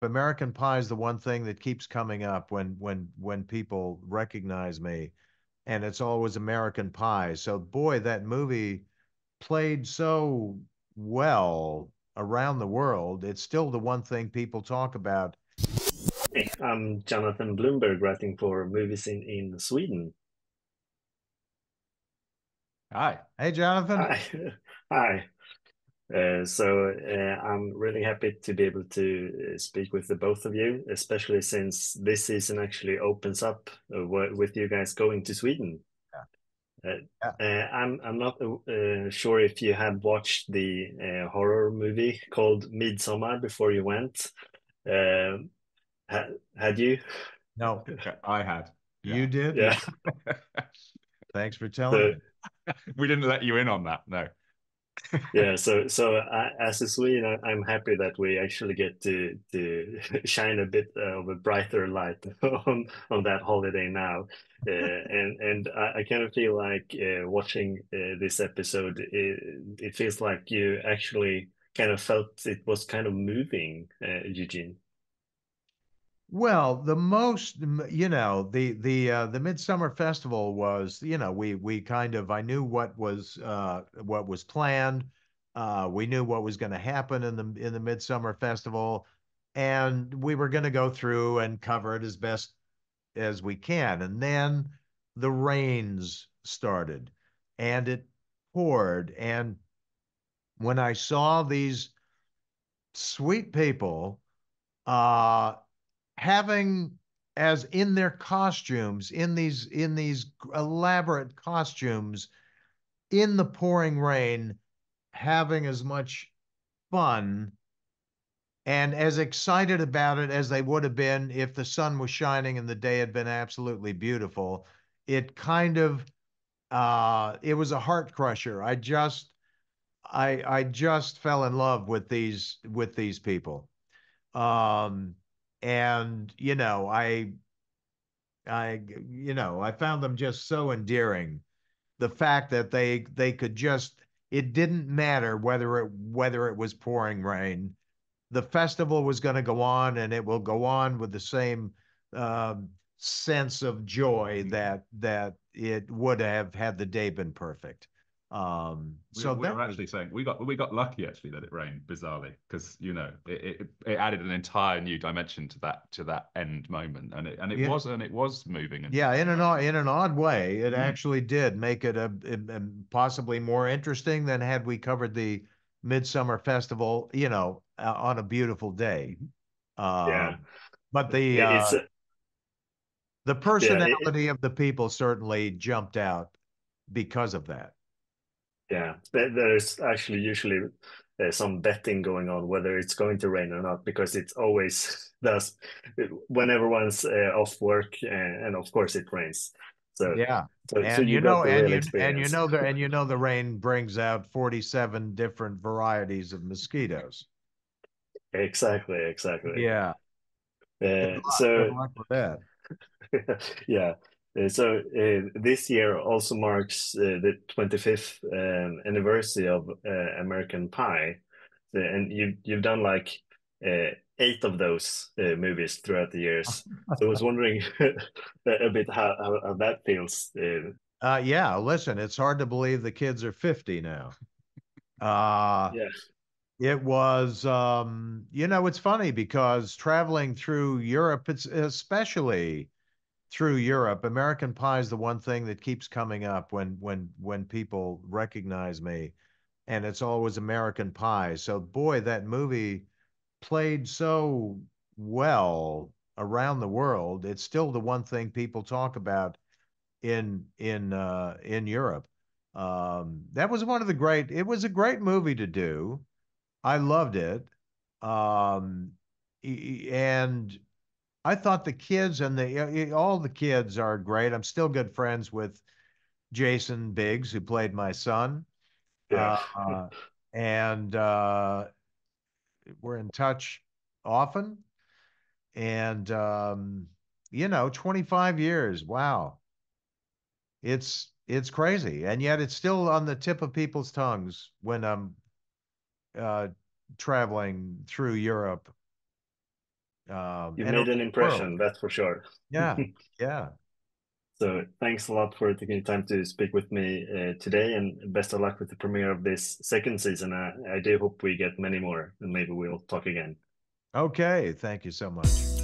American Pie is the one thing that keeps coming up when people recognize me, and it's always American Pie. So boy, that movie played so well around the world. It's still the one thing people talk about. Hey, I'm Jonathan Bloomberg, writing for movies in Sweden. Hi. Hey, Jonathan. Hi. Hi. I'm really happy to be able to speak with the both of you, especially since this season actually opens up with you guys going to Sweden. Yeah. Uh, Yeah. I'm not sure if you had watched the horror movie called Midsommar before you went. Um had you? No, Yeah, I had. you Yeah. did. Yeah. Thanks for telling So me. We didn't let you in on that. No. Yeah, as a Swede, I'm happy that we actually get to shine a bit of a brighter light on that holiday now, and I kind of feel like watching this episode, it feels like you actually kind of felt it was kind of moving, Eugene. Well, the Midsummer Festival was, we kind of I knew what was planned. We knew what was going to happen in the Midsummer Festival, and we were going to go through and cover it as best as we can. And then the rains started, and it poured. And when I saw these sweet people, uh, having as in their costumes in these elaborate costumes in the pouring rain, having as much fun and as excited about it as they would have been if the sun was shining and the day had been absolutely beautiful. It kind of it was a heart crusher. I just fell in love with these people. um and I found them just so endearing. The fact that they could just, it didn't matter whether it was pouring rain. The festival was going to go on, and it will go on with the same sense of joy that it would have had the day been perfect. We, So we that were was, actually saying we got lucky actually that it rained bizarrely because it added an entire new dimension to that end moment and it yeah. was and it was moving and Yeah, in an odd way, it mm, actually did make it possibly more interesting than had we covered the Midsummer Festival, on a beautiful day. mhm. Yeah, Um, but the it, it's uh, the yeah, personality of the people certainly jumped out because of that. Yeah, there's actually usually some betting going on whether it's going to rain or not because it's always does when everyone's off work and of course it rains. So Yeah. so And you you got know, the and real you and you experience. know the and you know the rain brings out 47 different varieties of mosquitoes. Exactly, exactly. Yeah. Good luck. Good So luck with that. yeah. This year also marks the 25th anniversary of American Pie. And you've done like eight of those movies throughout the years. So I was wondering a bit how that feels. Yeah, listen, it's hard to believe the kids are 50 now. Uh, Yeah. it was, it's funny because traveling through Europe, it's especially through Europe, American Pie is the one thing that keeps coming up when people recognize me, and it's always American Pie. So boy, that movie played so well around the world. It's still the one thing people talk about in Europe. That was one of the great. It was a great movie to do. I loved it. Um, and I thought the kids and all the kids are great. I'm still good friends with Jason Biggs, who played my son, Yeah. uh, and we're in touch often. And 25 years. Wow, it's crazy, and yet it's still on the tip of people's tongues when I'm uh, traveling through Europe. You and made an around the world. impression, that's for sure. Yeah, yeah. So thanks a lot for taking the time to speak with me today, and best of luck with the premiere of this second season. I do hope we get many more, and maybe we'll talk again. Okay, thank you so much.